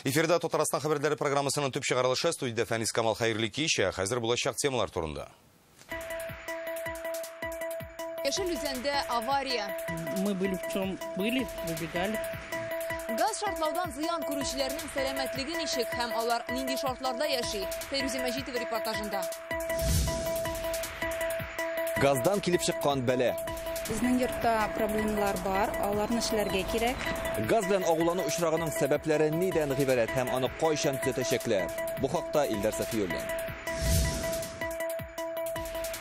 Эфирда Татарстан хабарлары программасының төп чыгарылышы студияда Фәнис Камал хәерле кич, хәзер булачак темалар турында. Яшел үзәндә авария. Мы были в чем были, выбегали. Газ шартлаудан зыян күрүчеләрнең сәламәтлеге ничек һәм алар нинди шартларда яши? Фәйрүзә Мәҗитова репортажында. Газдан килеп чыккан бәлә. Безнең йортта проблемалар бар, аларны эшләргә кирәк. Газ белән агулану очрагының сәбәпләре нидән гыйбарәт һәм аны кайчан төзәтәчәкләр? Бу хакта Илдар Сафиуллин.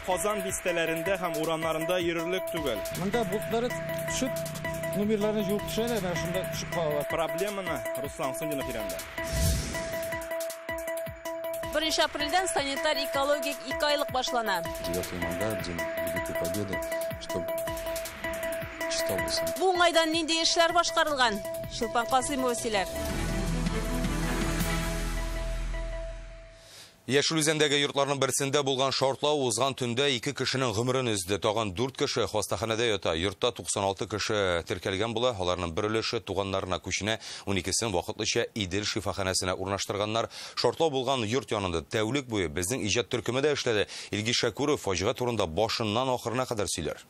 Казан бистәләрендә һәм урамнарында йөрерлек түгел. Монда бутлары төшеп, номерларны җуып төшәләр, менә шунда төшеп калалар. Проблеманы Руслан Сундинов өйрәнде. 1 апрельдән санитар экологик 2 айлык башлана. 9 мая, день Великой Победы, чтобы чисто было. Бу уңайдан нинди эшләр башкарылган? Шулпан Касыймова сөйләр. Яшел үзәндәге йортларның берсендә булган шартлау узган төндә 2 кешенең гомерен өзде. Тагын 4 кеше хастаханәдә ята. Йортта 96 кеше теркәлгән була. Аларның бер өлеше туганнарына күченә, 12сен вакытлыча Идел шифаханәсенә урнаштырганнар. Шартлау булган йорт янында тәүлек буе безнең иҗат төркеме дә эшләде. Илгиз Шакуров фаҗига турында башыннан ахырына кадәр сөйләр.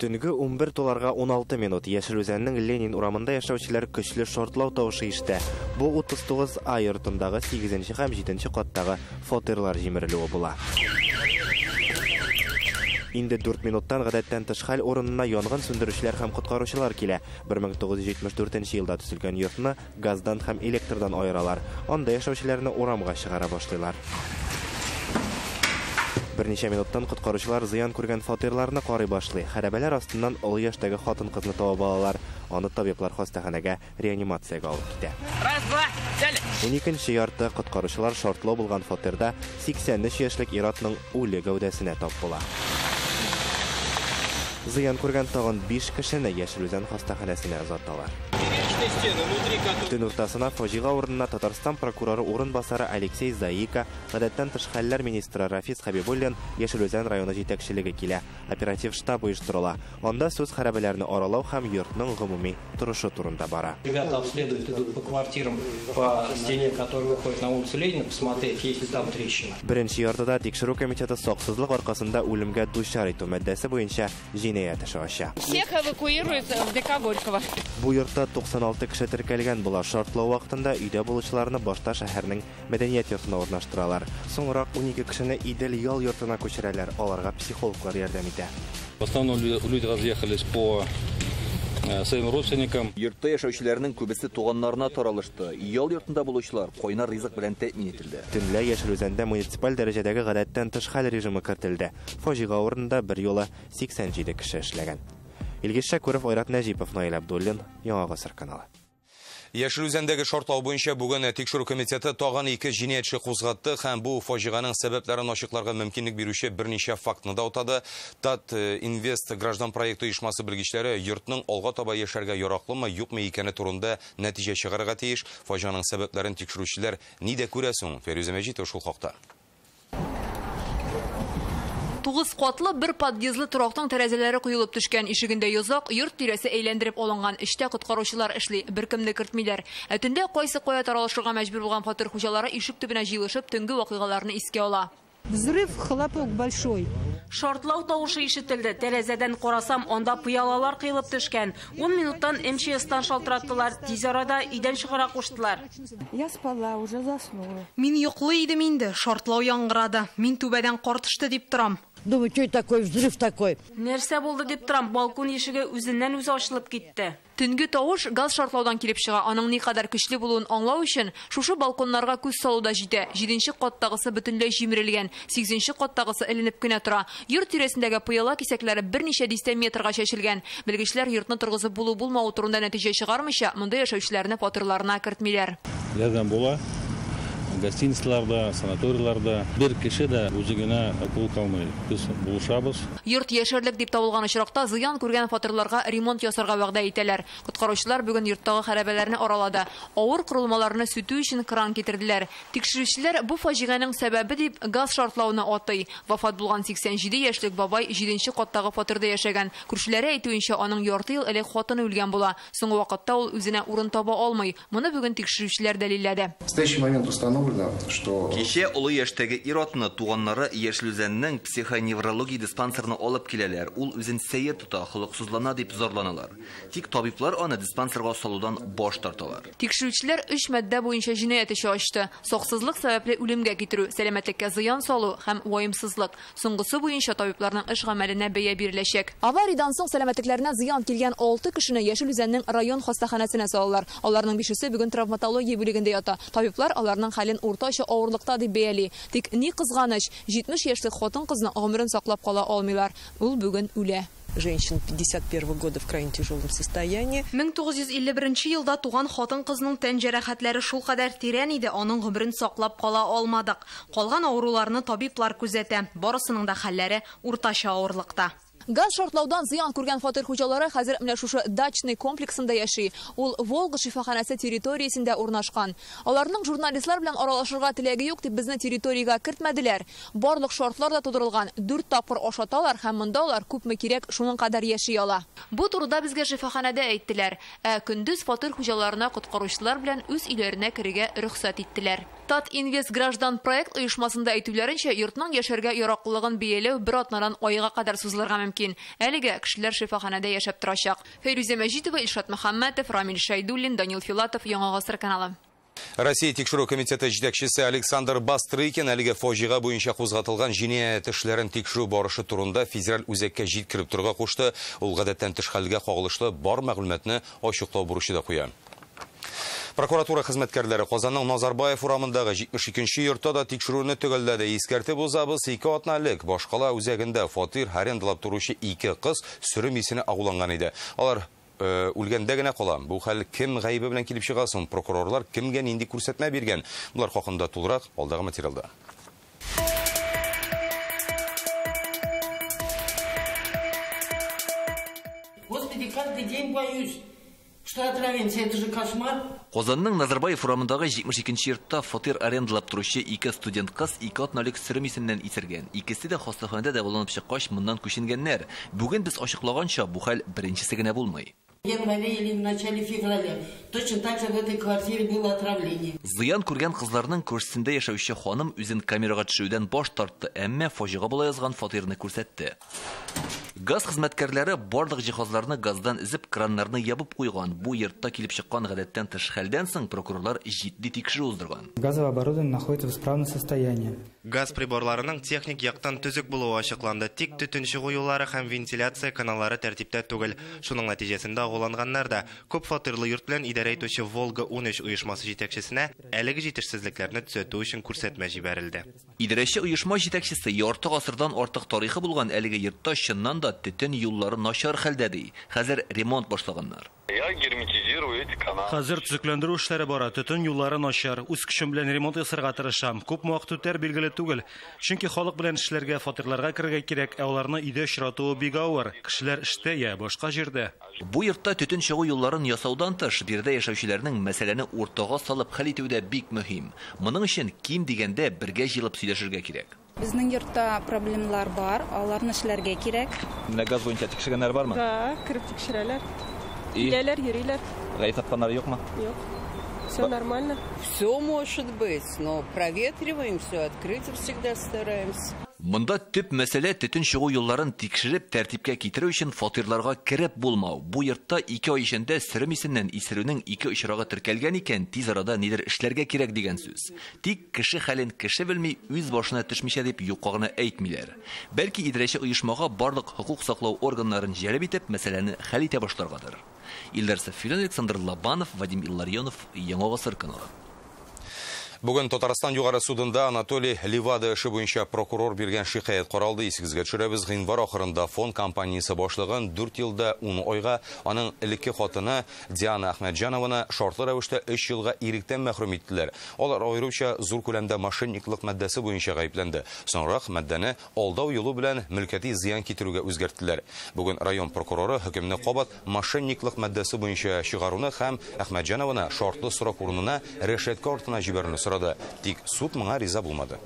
Төнге 11 толарга 16 минут Яшел үзәннең Ленин урамында яшәүчеләр көчле шартлау тавышы ишетә. Бу 39А йортындагы 8нче һәм 7нче каттагы фатирлар җимерелүе була. Инде 4 минуттан гадәттән тыш хәл урынына янгын сүндерүчеләр һәм коткаручылар килә. 1974 елда төзелгән йортны газдан һәм электрдан аералар. Анда яшәүчеләрне урамга чыгара башлыйлар. Берничә минуттан коткаручылар зыян күргән фатирларны карый башлый. Хәрабәләр астыннан олы яшьтәге хатын-кызны табып алалар. Аны табиблар хастаханәгә реанимациягә алып китә. 12нче ярты коткаручылар шартлау булган фатирда 83 яшьлек ир-атның үле гәүдәсенә тап була. Зыян күргән тагын 5 кешене Яшел үзән хастаханәсенә озаталар. Төн уртасына фаҗига урынына Татарстан прокуроры урынбасары Алексей Заика, гадәттән тыш хәлләр министры Рафис Хабибуллин Яшел үзән районы җитәкчелеге килә. Оператив штаб оештырыла. Анда сүз хәрабәләрне аралау һәм йортның гомуми торышы турында бара. Ребята обследуют, идут по квартирам, по стене, которая выходит на улицу Ленина, посмотреть, есть ли там трещина. Беренче яртыда тикшерү комитеты саксызлык аркасында үлемгә дучар итү мәддәсе буенча җинаять эше ача. Всех эвакуируют в ДК Горького. Бу йортта 96 кеше теркәлгән була. Шартлау вакытында өйдә булучыларны башта шәһәрнең мәдәният йортына урнаштыралар. Соңрак 12 кешене Идел ял йортына күчерәләр. Аларга психологлар ярдәм итә. В основном люди разъехались по своим родственникам. Йортта яшәүчеләрнең күбесе туганнарына таралышты. Ял йортында булучылар кайнар ризык белән тәэмин ителде. Төнлә Яшел үзәндә муниципаль дәрәҗәдәге гадәттән тыш хәл режимы кертелде. Фаҗига урынында бер юлы 87 кеше эшләгән. Илгиз Шакуров, Айрат Нәҗипов, Наил Абдуллин, Яңа Гасыр каналы. Яшел үзәндәге шартлау буенча бүген тикшерү комитеты тагын 2 җинаятьче кузгатты һәм бу фаҗиганың сәбәпләрен ачыкларга мөмкинлек бирүче берничә фактны да атады. Тат Инвест граждан проекты оешмасы белгечләре йортның алга таба яшәргә яраклымы, юкмы икәне турында нәтиҗә чыгарырга тиеш. Фаҗиганың сәбәпләрен тикшерүчеләр нидә күрә соң? Фәйрүзә Мәҗитова шул хакта. 9 катлы бер подъездлы торактың тәрәзәләре куелып төшкән, ишегендә йозак, йорт тирәсе әйләндереп алынган. Эштә коткаручылар эшли, беркемне кертмиләр. Төнлә кайсы кая таралышырга мәҗбүр булган фатир хуҗалары ишек төбенә җыелышып төнге вакыйгаларны искә ала. Взрыв, хлопок большой. Шартлау тавышы ишетелде. Тәрәзәдән карасам, анда пыялалар кыйлып төшкән. 10 минуттан МЧСтан шалтыраттылар. Тиз арада өйдән чыгара куштылар. Я спала, уже заснула. Мин йоклый идем инде. Шартлау яңгырады. Мин түбәдән кар төште дип торам. Думаю, что это такое, взрыв такой. Нәрсә булды дип торам, балкон ишеге үзеннән үзе ачылып китте. Төнге тавыш газ шартлаудан килеп чыга. Аның никадәр көчле булуын аңлау өчен шушы балконнарга күз салуда җитә. 7нче каттагысы бөтенләй җимерелгән, 8нче каттагысы эленеп кенә тора. Йорт тирәсендәге пыяла кисәкләре берничә дистә метрга чәчелгән. Белгечләр йортны торгызып булу-булмау турында нәтиҗә чыгармыйча, монда яшәүчеләрне фатирларына кертмиләр. Ярдәм була. гостиницаларда, санаторийларда бер кеше дә үзе генә кул калмый. Без булышабыз. Йорт яшәрлек дип табылган очракта зыян күргән фатирларга ремонт ясарга вәгъдә итәләр. Коткаручылар бүген йорттагы хәрабәләрне аралады. Авыр корылмаларны сүтү өчен кран китерделәр. Тикшерүчеләр бу фаҗиганың сәбәбе дип газ шартлауны атый. Вафат булган 87 яшьлек бабай 7нче каттагы фатирда яшәгән. Күршеләре әйтүенчә, аның ярты ел элек хатыны үлгән була. Соңгы вакытта ул үзенә урын таба алмый. Моны бүгін тикшерүчеләр дәлилләде. В настоящий момент установлено, что... Кеше олы яшьтәге ир-атны туганнары Яшелүзәннең психоневрология диспансерына алып киләләр. Ул үзен сәер тота, холыксызлана дип зарланалар. Тик табиблар аны диспансерга салудан баш тарталар. Тикшерүчеләр 3 матдә буенча җинаять эше ачты. Саксызлык сәбәпле үлемгә китерү, сәламәтлеккә зыян салу һәм ваемсызлык. Соңгысы буенча табибларның эш гамәленә бәя биреләчәк. Авариядән соң сәламәтлекләренә зыян килгән 6 кешене Яшелүзәннең район хастаханәсенә салалар. Аларның 5-се бүген травматология бүлегендә ята. Табиблар аларның хәлен уртача авырлыкта дип бәяли. Тик ни кызганыч, 70 яшьлек хатын-кызны гомерен саклап кала алмыйлар. Ул бүген үлә. Женщин 51 года в крайне тяжелом состоянии. 1951 елда туган хатын-кызның тән җәрәхәтләре шул кадәр тирән иде, аның гомерен саклап кала алмадык. Калган авыруларны табиблар күзәтә. Барысының да хәлләре уртача авырлыкта. Газ шартлаудан зыян күргән фатир хуҗалары хәзер менә шушы дачный комплексында яши. Ул Волга шифаханәсе территориясендә урнашкан. Аларның журналистлар белән аралашырга теләге юк дип безне территориягә кертмәделәр. Барлык шартлар да тудырылган. 4 тапкыр ашаталар һәм монда алар күпме кирәк шуның кадәр яши ала. Бу турыда безгә шифаханәдә әйттеләр. Көндез фатир хуҗаларына коткаручылар белән үз өйләренә керергә рөхсәт иттеләр. Тат Инвест граждан проект оешмасында әйтүләренчә, йортның яшәргә яраклылыгын бияләү бер атнадан айга кадәр сузылырга мөмкин. Әлегә кешеләр шифаханәдә яшәп торачак. Фәйрүзә Мәҗитова, Илшат Мөхәммәтов, Рамил Шайдуллин, Данил Филатов, Яңа гасыр каналы. Россия тикшерү комитеты җитәкчесе Александр Бастрыкин әлеге фаҗига буенча кузгатылган җинаять эшләрен тикшерү барышы турында федераль үзәккә җиткереп торырга кушты. Ул гадәттән тыш хәлгә кагылышлы бар мәгълүматны ачыклау бурычы да куя. Прокуратура хезмәткәрләре Казанның Назарбаев урамындагы 72нче йортта да тикшерүне төгәлләде. Искәртеп узабыз, 2 атналык Башкала үзәгендә фатир арендалап торучы 2 кыз сөрем исенә агуланган иде. Алар үлгәндә генә кала. Бу хәл кем гаибе белән килеп чыга соң? Прокурорлар кемгә нинди күрсәтмә биргән? Булар хакында тулырак алдагы материалда. Господи, каждый день боюсь. Что отравимся, это же кошмар. Казанның Назарбаев урамындагы 72нче йортта фатир арендалап торучы 2 студент кыз 2 атналык сөрем исеннән исергән. Икесе дә хастаханәдә дәваланып чыккач, моннан күченгәннәр. Бүген без ачыклаганча, бу хәл беренчесе генә булмый. В январе или в начале февраля точно так же в этой квартире было отравление. Зыян күргән кызларның күрсендә яшәүче ханым үзен камерага төшүдән баш тартты, әмма фаҗига була язган фатирны күрсәтте. Газ хезмәткәрләре барлык җиһазларны газдан изеп, краннарны ябып куйган. Бу йортта килеп чыккан гадәттән тыш хәлдән соң прокурорлар җитди тикшерү уздырган. Газовое оборудование находится в исправном состоянии. Газ приборларының техник яктан төзек булуы ачыкланды. Тик төтен чыгу юллары һәм вентиляция каналлары тәртиптә түгел. Шуның нәтиҗәсендә агуланганнар да күп фатирлы йорт белән идарә итүче Волга 13 оешмасы җитәкчесенә әлеге җитешсезлекләрне төзәтү өчен күрсәтмә җибәрелде. Идарәче оешма җитәкчесе ярты гасырдан артык тарихы булган әлеге йортта чыннан да төтен юллары начар хәлдә ди. Хәзер ремонт башлаганнар. Хәзер төзекләндерү эшләре бара. Төтен юллары начар. Үз көчем белән ремонт ясарга тырышам. Күп вакыт үтәр билгеле түгел. Чөнки халык белән эшләргә, фатирларга керергә кирәк, ә аларны өйдә очратуы бик авыр. Кешеләр эштә я башка җирдә. Бу йортта төтен чыгу юлларын ясаудан тыш, бирдә яшәүчеләрнең мәсьәләне уртага салып хәл итүдә бик мөһим. Моның өчен ким дигәндә бергә җыелып сөйләшергә кирәк. Безнең йортта проблемалар бар, аларны эшләргә кирәк. Менә газ буенча тикшергәннәр бармы? Да, кирип тикшерәләр. Киләләр, йөриләр. Гаеп тапканнар юкмы? Юк. Все нормально. Все может быть, но проветриваем все, открыть всегда стараемся. Монда төп мәсьәлә төтен чыгу юлларын тикшереп тәртипкә китерү өчен фатирларга кереп булмау. Бу йортта 2 ай эчендә сөрем исеннән исерүнең 2 очрагы теркәлгән икән, тиз арада нидер эшләргә кирәк дигән сүз. Тик кеше хәлен кеше белми, үз башына төшмичә дип юкка гына әйтмиләр. Бәлки идарәче оешмага барлык хукук саклау органнарын җәлеп итеп мәсьәләне хәл итә башларгадыр. Илдар Сафин, Александр Лобанов, Вадим Илларионов, Яңа гасыр каналы. Бүгін Татарстан югары судында Анатолий Ливада эше буенча прокурор берген шикаят каралды. Исегезгә төшерәбез. Гыйнвар ахырында фонд компаниясе башлыгын 4 елда 10 айга аның элекке хатыны Диана Ахмеджанованы шартлы рәвештә 3 елга иректән мәхрүм иттеләр. Алар аеруча зур күләмдә мошенниклык матдәсе буенча гаепләнде. Соңрак матдәне алдау юлы белән мөлкәти зыян китерүгә үзгәрттеләр. Бүген район прокуроры хөкемне кабат мошенниклык матдәсе буенча чыгаруны һәм Ахмеджанованы шартлы срок урынына решетка артына җибәрүне сорады. Тик суд моңа риза булмады.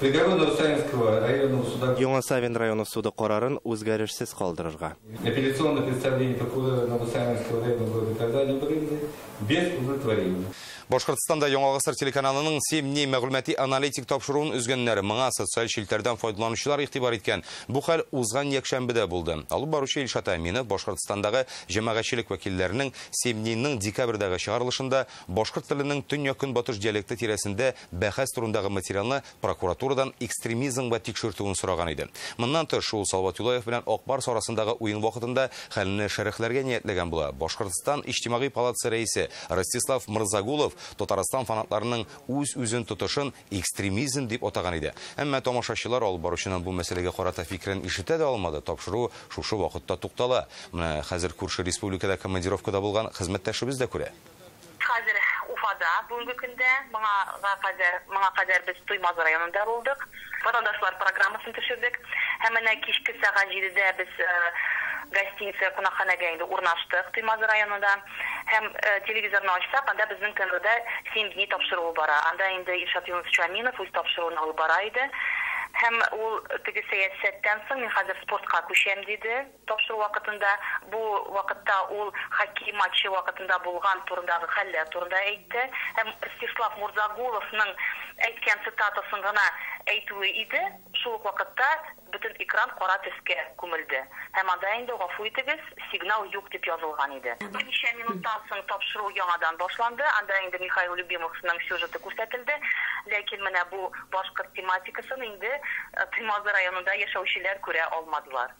Яңа Савин районы суды карарын үзгәрешсез калдырырга. Апелляционное представление прокурора Новосавинского района города Казани принято без удовлетворения. Башкортстанда Яңа Гасыр телеканалының семни мәгълүмати аналитик тапшыруын үзгәннәр моңа социаль шилтәрдән файдаланучылар игътибар иткән. Бу хәл узган якшәмбедә булды. Алып баручы Илшат Әминов Башкортстандагы җәмәгатьчелек вәкилләренең семниның декабрьдәге чыгарылышында башкорт теленең төньяк-көнбатыш диалекты тирәсендә бәхәс турындагы материалны прокуратурадан экстремизмга тикшертүен сораган иде. Моннан тыш ул Салават Юлаев белән Акбарс арасындагы уен вакытында хәлне шәрехләргә ниятләгән була. Башкортстан иҗтимагый палатасы рәисе Ростислав Мырзагулов Татарстан фанатларының үз-үзен тотышын экстремизм дип атаган иде. Әмма тамашачылар алып баручының бу мәсьәләгә карата фикерен ишетә дә алмады. Тапшыру шушы вакытта туктала. Менә хәзер күрше республикада командировкада булган хезмәттәшебез дә күрә. Хәзер Уфада бүгенге көндә моңа кадәр без Туймаз районында булдык. Ватандашлар программасын төшердек. Һәм менә кичке сәгать 7дә без гостиница кунакханәгә инде урнаштык Туймаз районында. Һәм телевизорны ачсак, анда безнең каналда 7 дни тапшыру бара. Анда инде Илшат Юнусович үз тапшыруын алып бара иде. Һәм ул теге сәясәттән соң мин хәзер спортка күчәм диде. Тапшыру вакытында бу вакытта ул хоккей матчы вакытында булган турындагы хәлләр турында әйтте. Һәм Ростислав Мурзагуловның әйткән цитатасын гына әйтүе иде. Шул вакытта бөтен экран кара төскә күмелде. Һәм анда инде гафу итегез, сигнал юк дип язылган иде. Берничә минуттан соң тапшыру яңадан башланды. Анда инде Михаил Любимовның сюжеты күрсәтелде. Ләкин менә бу башкорт тематикасын инде Туймаз районында яшәүчеләр күрә алмадылар.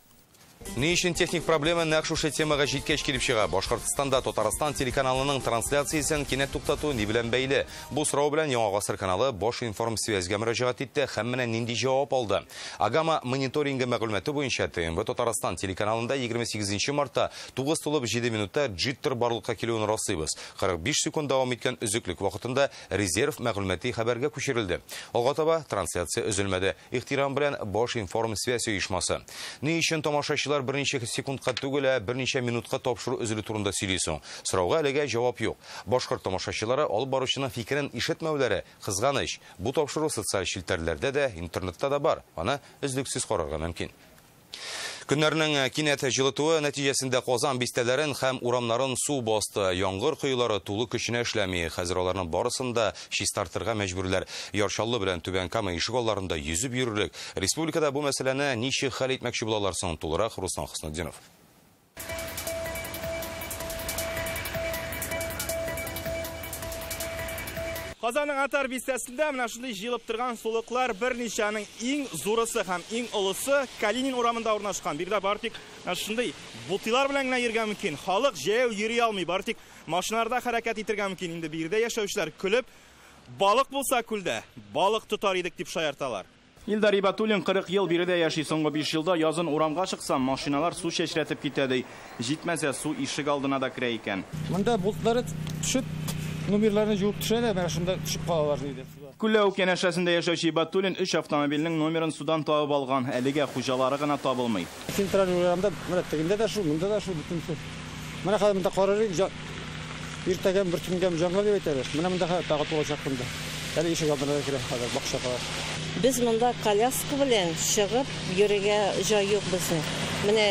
Ни өчен техник проблема нәкъ шушы темага җиткәч килеп чыга. Башкортстанда Татарстан телеканалының трансляциясен кинәт туктату ни белән бәйле? Бу сорау белән Яңа Гасыр каналы Бош информ связьгә мөрәҗәгать итте һәм менә нинди җавап алды. Агама мониторинги мәгълүматы буенча ТМБ Татарстан телеканалында 28 мартта 9:07 минутта джиттер барлыкка килүен раслыйбыз. 45 секунд дәвам иткән өзеклек вакытында резерв мәгълүмати хәбәргә күчерелде. Алга таба трансляция өзелмәде. Ихтирам белән Бош информ связь оешмасы. Ни өчен тамашачылар берничә секундка түгел, берничә минутка тапшыру өзелү турында сөйлисең. Сорауга әлегә җавап юк. Башкорт тамашачылары алып баручының фикерен ишетмәүләре кызганыч. Бу тапшыру социаль шилтәрләрдә дә, интернетта да бар. Аны өзлексез карарга мөмкин. Көннәрнең кинәт җылытуы нәтиҗәсендә Казан бистәләрен һәм урамнарын су басты. Яңгыр коелары тулы көченә эшләми. Хәзер аларның барысында чистартырга мәҗбүрләр. Ярчаллы белән Түбән Кама ишек алларында йөзеп йөрерлек. Республикада бу мәсьәләне ничек хәл итмәкче булалар соң? Тулырак Руслан Хөснетдинов. Казанның Атар бистәсендә менә шундый җыелып торган сулыклар берничәнең иң зурысы һәм иң олысы Калинин урамында урнашкан. Бирдә бар тик шундый бутылар белән генә йөргән мөмкин. Халык җәяү йөри алмый, бар тик машиналарда хәрәкәт итәргә мөмкин. Инде бирдә яшәүчеләр көлеп, балык булса күлдә, балык тотар идек дип шаярталар. Илдар Ибатуллин 40 ел бирдә яши, соңгы 5 елда язын урамга чыксам, машиналар су чәчрәтеп китә ди. Җитмәсә су ишек алдына да керә икән. Монда болытлары төшеп номерларны жуып төшәләр, менә шунда төшеп калалар диде. Күлләүк янәшәсендә яшәүче Ибатуллин 3 автомобильнең номерын судан табып алган. Әлегә хуҗалары гына табылмый. Централь урамда менә тегендә дә шу, монда да шу бөтен су. Менә хәзер монда карарый, иртәгән бер көнгә җанга дип әйтәләр. Менә монда тагы тулачак монда. Әле ишек алдына керә хәзер бакчага. Без монда коляска белән чыгып йөрергә җай юк безнең. Менә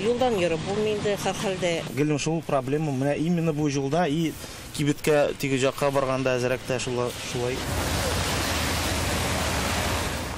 юлдан йөреп булмый инде һәр хәлдә. Гелем шул проблема менә именно бу юлда и кибеткә теге якка барганда әзрәк тә шулай.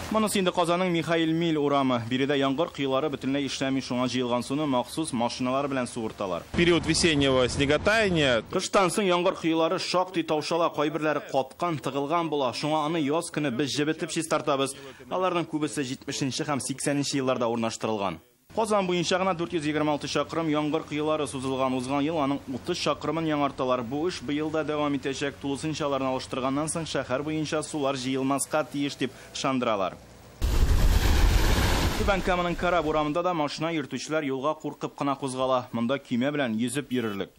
Монысы инде Казанның Михаил Мил урамы. Биредә яңгыр кыйлары бөтенләй эшләми, шуңа җыелган суны махсус машиналар белән суырталар. Период весеннего снеготаяния. Кыштан соң яңгыр кыйлары шактый таушала, кайберләре каткан, тыгылган була. Шуңа аны яз көне без җебетеп чистартабыз. Аларның күбесе 70нче һәм 80нче елларда урнаштырылган. Qozon буенча гына 426 шақырым яңгыр кыйлары сузылган, узган ел аның 30 шақырымын яңарталар. Бу эш быел да дәвам итәчәк. Тулысынчаларын алыштырганнан соң шәһәр буенча сулар җыелмаска тиеш дип ышандыралар. Түбән Каманың Караб урамында да машина йөртүчеләр юлга куркып кына кузгала. Монда көймә белән йөзеп йөрерлек.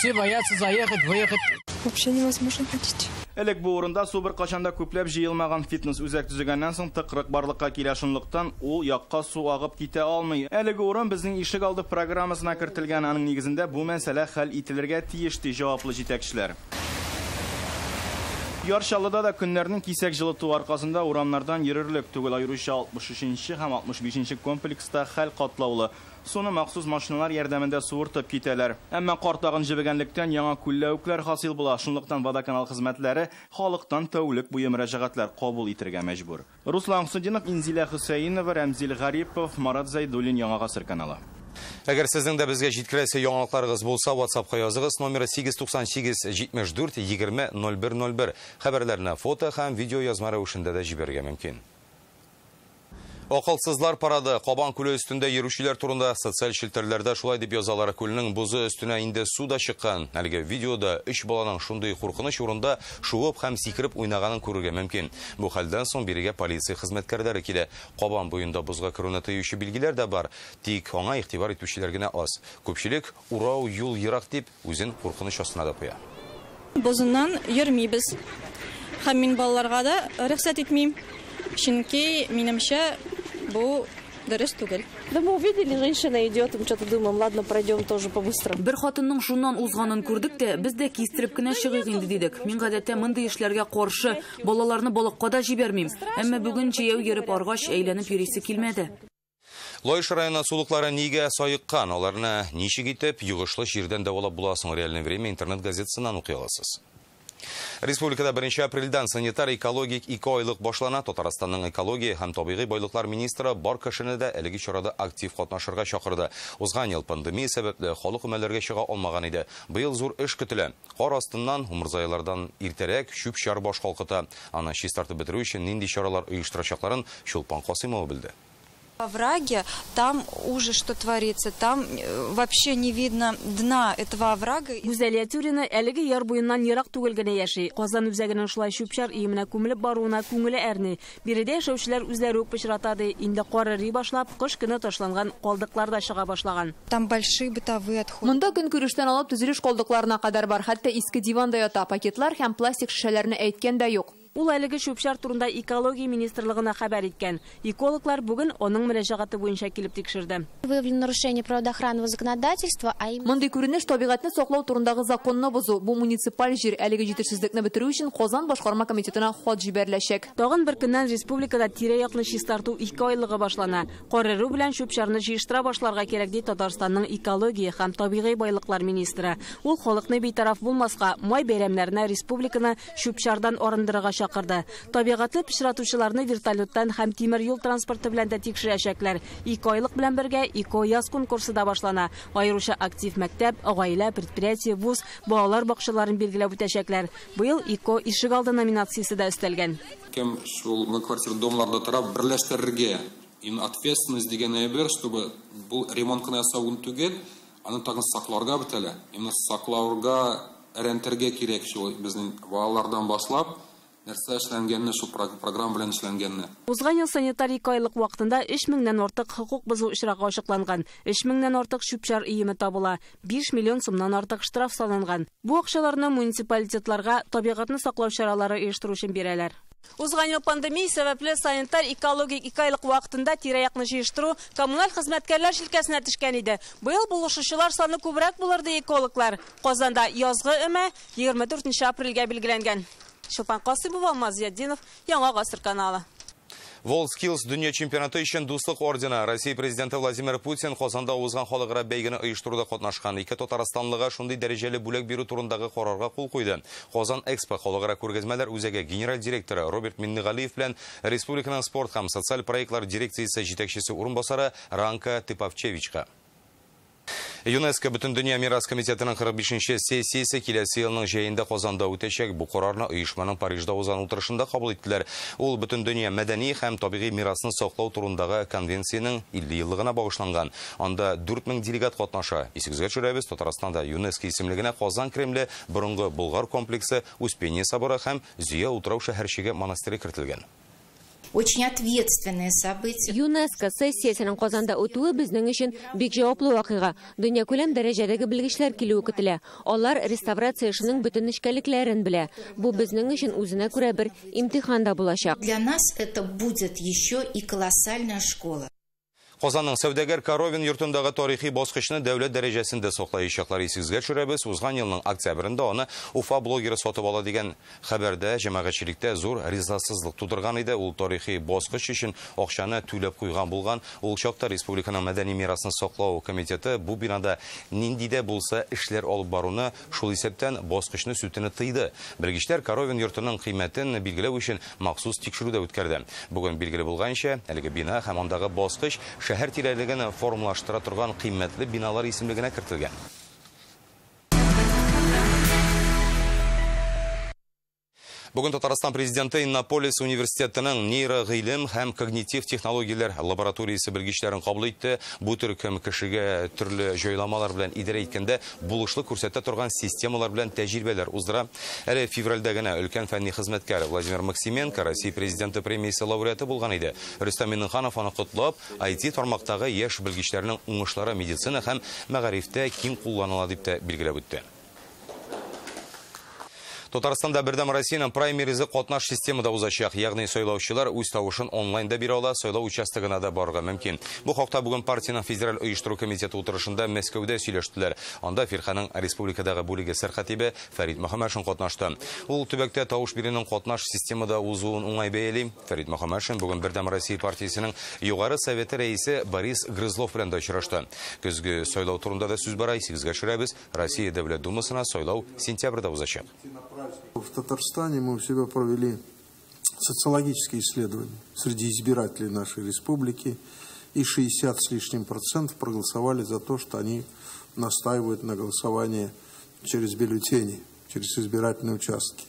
Все боятся заехать, выехать. Вообще невозможно ходить. Элек бу урында су бер качанда күпләп җыелмаган фитнес үзәк төзегәннән соң тыкрык барлыкка килә, шунлыктан ул якка су агып китә алмый. Әлеге урын безнең ишек алды программасына кертелгән, аның нигезендә бу мәсьәлә хәл ителергә тиеш ди җаваплы җитәкчеләр. Яршалыда да көннәрнең кисәк җылыту аркасында урамнардан йөрерлек түгел, аеруча 63 һәм 65 комплекста хәл катлаулы. Суны махсус машиналар ярдәмендә суыртып китәләр. Әмма картагын җибегәнлектән яңа күлләүкләр хасил була. Шунлыктан водоканал хезмәтләре халыктан тәүлек буе мөрәҗәгатьләр кабул итәргә мәҗбүр. Руслан Хусудинов, Инзилә Хусейнова, Рәмзил Гарипов, Марат Зайдуллин, Яңа гасыр каналы. Әгәр сезнең дә безгә җиткерәсе яңалыкларыгыз булса, WhatsApp-ка языгыз, номеры 898 74 20 0101. Хәбәрләрне фото һәм видео язма рәвешендә дә җибәрергә мөмкин. Акылсызлар парады Кабан күле өстендә йөрүчеләр турында социаль шелтерләрдә шулай дип язалар. Күлнең бузы өстенә инде суда чыккан. Әлеге видеода 3 баланың шундый куркыныч урында шуып һәм сикереп уйнаганын күрергә мөмкин. Бу хәлдән соң бирегә полиция хезмәткәрләре килә. Кабан буенда бузга керүне тыючы билгеләр дә бар. Тик аңа игътибар итүчеләр генә аз. Күпчелек урау юл ерак дип үзен куркыныч астына да куя. Бозыннан йөрмибез. Һәм мин балаларга да рөхсәт итмим. Чөнки минемчә бу дөрес түгел. Да мы увидели, женщина идет, мы что-то думаем, ладно, пройдем тоже по-быстрому. Бер хатынның шуннан узганын күрдек тә, без дә кистереп кенә чыгыйк инде дидек. Мин гадәттә мондый эшләргә каршы, балаларны балыкка да җибәрмим. Әмма бүген җәяү йөреп аргач әйләнеп йөрисе килмәде. Лойш районы сулыклары нигә сайыккан, аларны ничек итеп йогышлы җирдән дәвалап буласын, реальное время интернет газетасыннан укый аласыз. Республикада 1 апрельдән санитар экологик 2 айлык башлана. Татарстанның экология һәм табигый байлыклар министры бар кешене дә әлеге чарада актив катнашырга чакырды. Узган ел пандемия сәбәпле халык өмәләргә чыга алмаган иде. Быел зур эш көтелә. Кар астыннан, умырзайлардан иртәрәк шүп-чар баш калкыта. Аны чистартып бетерү өчен нинди чаралар оештырачакларын Чулпан Касыймова белде. Овраге, там ужас, что творится, там вообще не видно дна этого оврага. Гүзәлия Тюрина әлеге яр буеннан ерак түгел генә яши. Казан үзәгенең шулай шүпчар иеменә күмелеп баруына күңеле әрни. Биредә яшәүчеләр үзләре үк пычратады. Инде кар эри башлап, кыш көне ташланган калдыклар да чыга башлаган. Там большие бытовые отходы. Монда көнкүрештән алып төзелеш калдыкларына кадәр бар. Хәтта иске диванда ята, пакетлар һәм пластик шешәләрне әйткән дә юк. Ул әлеге шүпчар турында экология министрлыгына хәбәр иткән. Экологлар бүген аның мөрәҗәгате буенча килеп тикшерде. Выявлено нарушение природоохранного законодательства, Мондый күренеш табигатьне саклау турындагы законны бозу. Бу муниципаль җир әлеге җитешсезлекне бетерү өчен Казан башкарма комитетына хат җибәреләчәк. Тагын бер көннән республикада тирә-якны чистарту 2 айлыгы башлана. Карару белән шүпчарны җыештыра башларга кирәк ди Татарстанның экология һәм табигый байлыклар министры. Ул халыкны битараф булмаска, май бәйрәмнәренә республиканы шүпчардан арындырырга чакырды. Табигатьле пычратучыларны вертолеттан һәм тимер юл транспорты белән дә тикшерәчәкләр. 2 айлык белән бергә эко-яз конкурсы да башлана. Аеруча актив мәктәп, гаилә, предприятие, вуз, балалар бакчаларын билгеләп үтәчәкләр. Быел эко ишек алды номинациясе дә өстәлгән. Кем шул квартира домларда торып берләштерергә ответственность дигән әйбер, чтобы бу ремонт кына ясау түгел, аны тагын сакларга бетәлә. Именно саклаурга әрәнтергә кирәк шул безнең балалардан башлап. Нәрсә эшләнгәнне, шу программа белән эшләнгәнне. Узган ел санитар 2 айлык вакытында 3000 артык хокук бозу очрагы ачыкланган. 3000 артык шүпчар иеме табыла. 5 миллион сумнан артык штраф салынган. Бу акчаларны муниципалитетларга табигатьне саклау чаралары оештыру өчен бирәләр. Узган ел пандемия сәбәпле санитар экологик 2 айлык вакытында тирә-якны җыештыру коммуналь хезмәткәрләр шилкәсенә төшкән иде. Быел булышучылар саны күбрәк булыр ди экологлар. Казанда язгы өмә 24 апрельгә билгеләнгән. Чулпан Касыймова, Алмаз Зияддинов, Яңа гасыр каналы. WorldSkills дөнья чемпионаты өчен дуслык ордена Россия президенты Владимир Путин Казанда узган халыкара бәйгене оештыруда катнашкан. Ике Татарстанлыга шундый дәрәҗәле бүләк бирү турындагы карарга кул куйды. Казан Экспо халыкара күргәзмәләр үзәге генераль директоры Роберт Миннигалиев белән республиканың спорт һәм социаль проектлар дирекциясе җитәкчесе урынбасары Ранка Тыповчевичка. ЮНЕСКО Бүтін дүния мирас комитетінің 45-ші сессиясы келесі елінің жайында Қозанда өтешек. Бұл қарарны ұйышманың Парижда озан отырышында қабыл еттілер. Ол Бүтін дүния мәдәни һәм табиғи мирасын сақлау турындағы конвенцияның 50 еллығына бағышланған. Анда 4000 делегат қатнаша. Есігізге жүрәбіз Татарстанда ЮНЕСКО исемлігіне Қозан Кремлі бұрынғы Бұлғар комплексы Успение соборы һәм Зия Утрау шәһәршеге монастыры кіртілген. Очень ответственное событие. ЮНЕСКО сессиясының Казанда өтуі безнең өчен бик җаваплы вакыйга. Дөнья күләм дәрәҗәдәге белгечләр килүе көтелә. Алар реставрация эшенең бөтен нечкәлекләрен белә. Бу безнең өчен үзенә күрә бер имтихан да булачак. Для нас это будет еще и колоссальная школа. Қозанның сәудәгәр Коровин йортындағы тарихи басқышны дәүләт дәрәҗәсендә саклаячаклар. Есегезгә төшерәбез. Узган елның октябрендә аны Уфа блогеры сатып ала дигән хәбәрдә җәмәгатьчелектә зур ризасызлык тудырган иде. Ул тарихи баскыч өчен акчаны түләп куйган булган. Ул чакта республиканың мәдәни мирасын саклау комитеты бу бинада нинди дә булса эшләр алып баруны, шул исәптән баскычны сүтене тыйды. Белгечләр Коровин йортының кыйммәтен билгеләү өчен махсус тикшерү үткәрде. Бүген билгеле булганча, әлеге бина һәм андагы баскыч шәһәр тирәлеген формалаштыра торган кыйммәтле биналар исемлегенә кертелгән. Бүген Татарстан президенты Иннополис университетының нейрогыйлем һәм когнитив технологиялар лабораториясы белгечләрен кабул итте. Бу төркем кешегә төрле җайламалар белән идарә иткәндә булышлы күрсәтә торган системалар белән тәҗрибәләр уздыра. Әле февральдә генә өлкән фәнни хезмәткәр Владимир Максименко Россия президенты премиясе лауреаты булган иде. Рөстәм Миннеханов аны котлап, IT тармактагы яшь белгечләрнең уңышлары медицина һәм мәгарифтә киң кулланыла дип тә билгеләп үтте. Татарстанда Бердәм Россиянең праймеризы катнаш системада узачак, ягъни сайлаучылар үз тавышын онлайнда бирә ала, сайлау участогына да барырга мөмкин. Бу хакта бүген партияның федераль оештыру комитеты утырышында Мәскәүдә сөйләштеләр. Анда Фирханың республикадагы бүлеге сәрхатибе Фәрит Мөхәммәтшин катнашты. Ул төбәктә тавыш бирүнең катнаш системада узуын уңай бәяли. Фәрит Мөхәммәтшин бүген Бердәм Россия партиясының югары советы рәисе Борис Грызлов белән дә очрашты. Көзге сайлау турында да сүз бара, сигезгә төшерәбез. Россия Дәүләт Думасына сайлау сентябрьдә узачак. В Татарстане мы у себя провели социологические исследования среди избирателей нашей республики, и 60% с лишним проголосовали за то, что они настаивают на голосовании через бюллетени, через избирательные участки.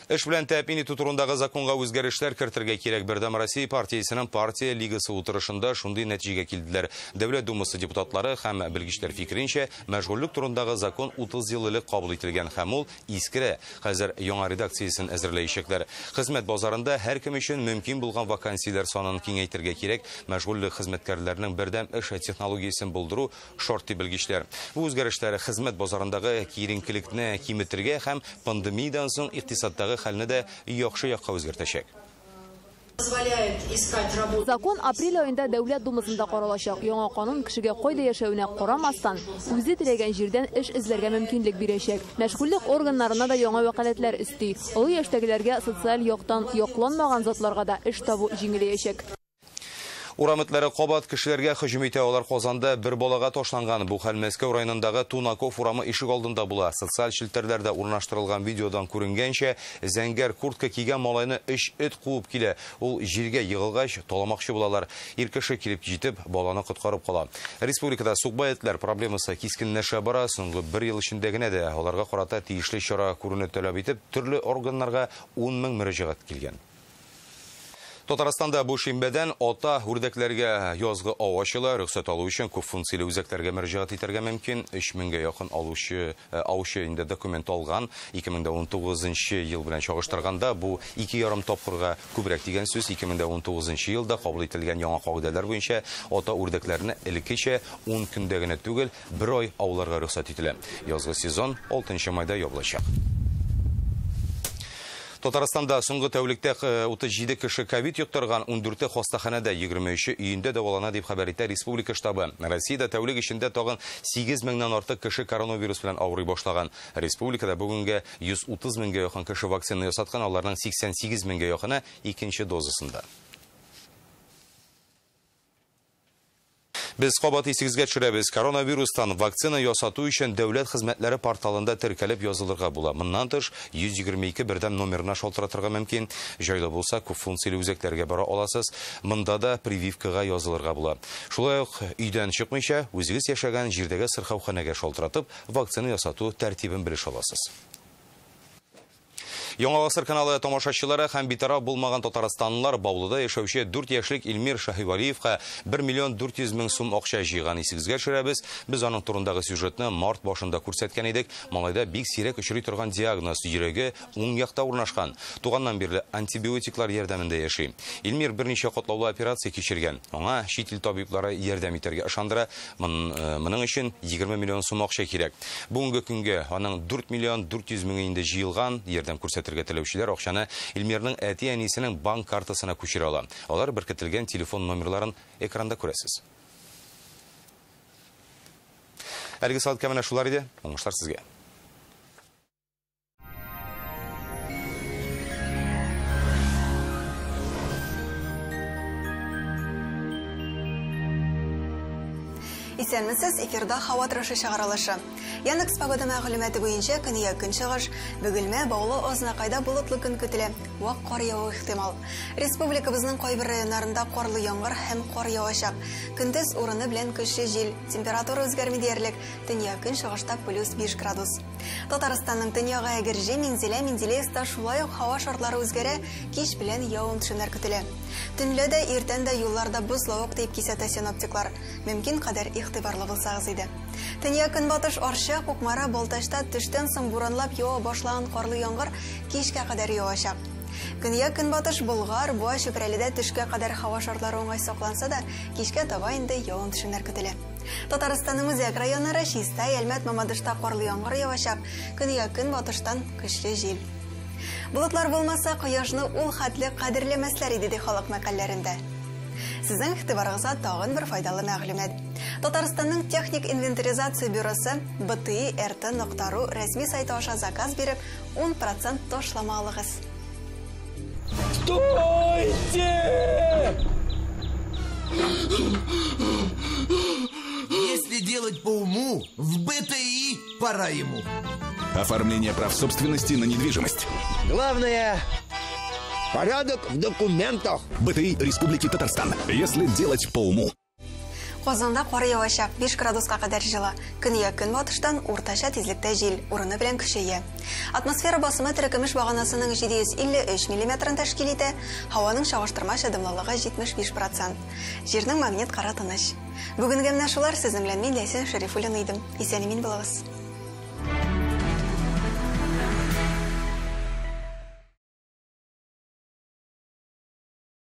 Эш белән тәэмин итү турындагы законга үзгәрешләр кертергә кирәк. Бердәм Россия партиясының партия лигасы утырышында шундый нәтиҗәгә килделәр. Дәүләт Думасы депутатлары һәм белгечләр фикеренчә, мәшгульлек турындагы закон 30 ел элек кабул ителгән һәм ул искерә. Хәзер яңа редакциясын әзерләячәкләр. Хезмәт базарында һәр кем өчен мөмкин булган вакансияләр санын киңәйтергә кирәк. Мәшгульлек хезмәткәрләренең бердәм эш технологиясын булдыру шарты белгечләр. Бу үзгәрешләр хезмәт базарындагы киеренкелекне киметергә һәм пандемиядан соң икътисадтагы хәлне дә яхшы якка үзгәртәчәк. Закон апрель айында Дәүләт Думасында каралачак. Яңа канун кешегә кайда яшәвенә карамастан, үзе теләгән җирдән эш эзләргә мөмкинлек бирәчәк. Мәшгульлек органнарына да яңа вәкаләтләр өсти. Олы яшьтәгеләргә социаль яктан якланмаган затларга да эш табу җиңеләячәк. Урамытлары кабат кешеләргә һөҗүм итә, алар Казанда бер балага ташланган. Бу хәл Мәскәү районындагы Тунаков урамы ишек алдында була. Социаль челтәрләрдә урнаштырылган видеодан күренгәнчә, зәңгәр куртка кигән малайны 3 эт куып килә. Ул җиргә егылгач таламакчы булалар. Ир кеше килеп җитеп, баланы коткарып кала. Республикада сугба этләр проблемасы кискенләшә бара. Соңгы 1 ел эчендә генә дә аларга карата тиешле чара күрүне таләп итеп, төрле органнарга 10 мең мөрәҗәгать килгән. Татарстанда бу шимбәдән ата үрдәкләргә язгы авачылы рөхсәт алу өчен күп функцияле үзәкләргә мөрәҗәгать итәргә мөмкин. 3000-гә якын алучы инде документ алган. 2019 ел белән чагыштырганда бу 2,5 тапкырга күбрәк дигән сүз. 2019 елда кабул ителгән яңа кагыйдәләр буенча ата үрдәкләрне элеккечә 10 көндә генә түгел, 1 ай ауларга рөхсәт ителә. Язгы сезон 6 майда ябылачак. Татарстанда соңгы тәүлектә 37 кеше ковид йоктырган, 14 хастаханәдә, 23 өендә дәвалана дип хәбәр итә республика штабы. Россиядә тәүлек эчендә тагын 8 меңнән артык кеше коронавирус белән авырый башлаган. Республикада бүгенгә 130 меңгә якын кеше вакцина ясаткан, аларның 88 меңгә якыны икенче дозасында. Biz қабат есігізге түшірәбіз. Коронавирустан вакцина ясату үшін дәулет хезмәтләре порталында теркәлеп язылырга була. Моннан тыш 122 бердәм номерына шалтыратырга мөмкин. Җайлы булса, күп функцияле үзәкләргә бара аласыз. Монда да прививкага язылырга була. Шулай ук өйдән чыкмыйча, үзегез яшәгән җирдәге сырхауханәгә шалтыратып, вакцина ясату тәртибен белеш аласыз. Яңа Гасыр каналы тамашачылары һәм битараф булмаган Татарстанлылар Баулыда яшәүче 4 яшьлек Илмир Шаһивалиевка 1 400 000 сум акча җыйган. Исегезгә төшерәбез. Без аның турындагы сюжетны март башында күрсәткән идек. Малайда бик сирәк очрый торган диагноз йөрәге уң якта урнашкан. Туганнан бирле антибиотиклар ярдәмендә яши. Илмир берничә катлаулы операция кичергән. Аңа чит ил табиблары ярдәм итәргә ышандыра. Моның өчен 20 миллион сум акча кирәк. Бүгенге көнгә аның 4 400 000 инде җыелган. Ярдәм теләүчеләр акчаны Илмирның әти-әнисенең банк картасына күчерә ала. Алар беркетелгән телефон номерларын экранда күрәсез. Әлеге сәгатькә менә шулар иде. Уңышлар сезгә. Исәнмесез, эфирда һава торышы чыгарылышы. Яндекс погода мәгълүматы буенча көнья көнчыгыш, Бөгелмә, Баулы, Азнакайда булытлы көн көтелә. Вак кар явуы ихтимал. Республикабызның кайбер районнарында карлы яңгыр һәм кар явачак. Көндез урыны белән көчле җил, температура үзгәрми диярлек. Төнья көнчыгышта +5 градус. Татарстанның төньягы Әгерҗе, Минзилә, Менделеевста шулай ук һава шартлары үзгәрә, кич белән явым-төшемнәр көтелә. Төнлә дә иртән дә юлларда бозлавык дип кисәтә синоптиклар. Мөмкин кадәр игътибарлы булсагыз иде. Төньяк көнбатыш Арча, Кукмара, Балтачта төштән соң буранлап ява башлаган карлы яңгыр кичкә кадәр явачак. Көньяк көнбатыш Болгар, Буа, Чүпрәледә төшкә кадәр һава шартлары уңай сакланса да, кичкә таба инде явым-төшемнәр көтелә. Татарстанның үзәк районнары Чистай, Әлмәт, Мамадышта карлы яңгыр явачак. Көньяк көнбатыштан көчле җил. Булытлар булмаса, кояшны ул хәтле кадерләмәсләр иде ди халык мәкалләрендә. Сезнең игътибарыгызга тагын бер файдалы мәгълүмат. Татарстанның техник инвентаризация бюросы bti.rt.ru рәсми сайты аша заказ биреп, 10% ташлама алыгыз. Стойте! Если делать по уму, в БТИ пора ему. Оформление прав собственности на недвижимость. Главное — порядок в документах. БТИ Республики Татарстан. Если делать по уму. Казанда кар явачак, 5 градуска кадәр җыла. Көньяк көнбатыштан уртача тизлектә җил, урыны белән көчәя. Атмосфера басымы теркемеш баганасының 753 мм тәшкил итә, һаваның чагыштырмача дымлылыгы 75%. Җирнең магнит кара тыныч. Бүгенгә менә шулар, сезнең белән мин Ләйсән Шәрифуллина идем. Исән-имин булыгыз.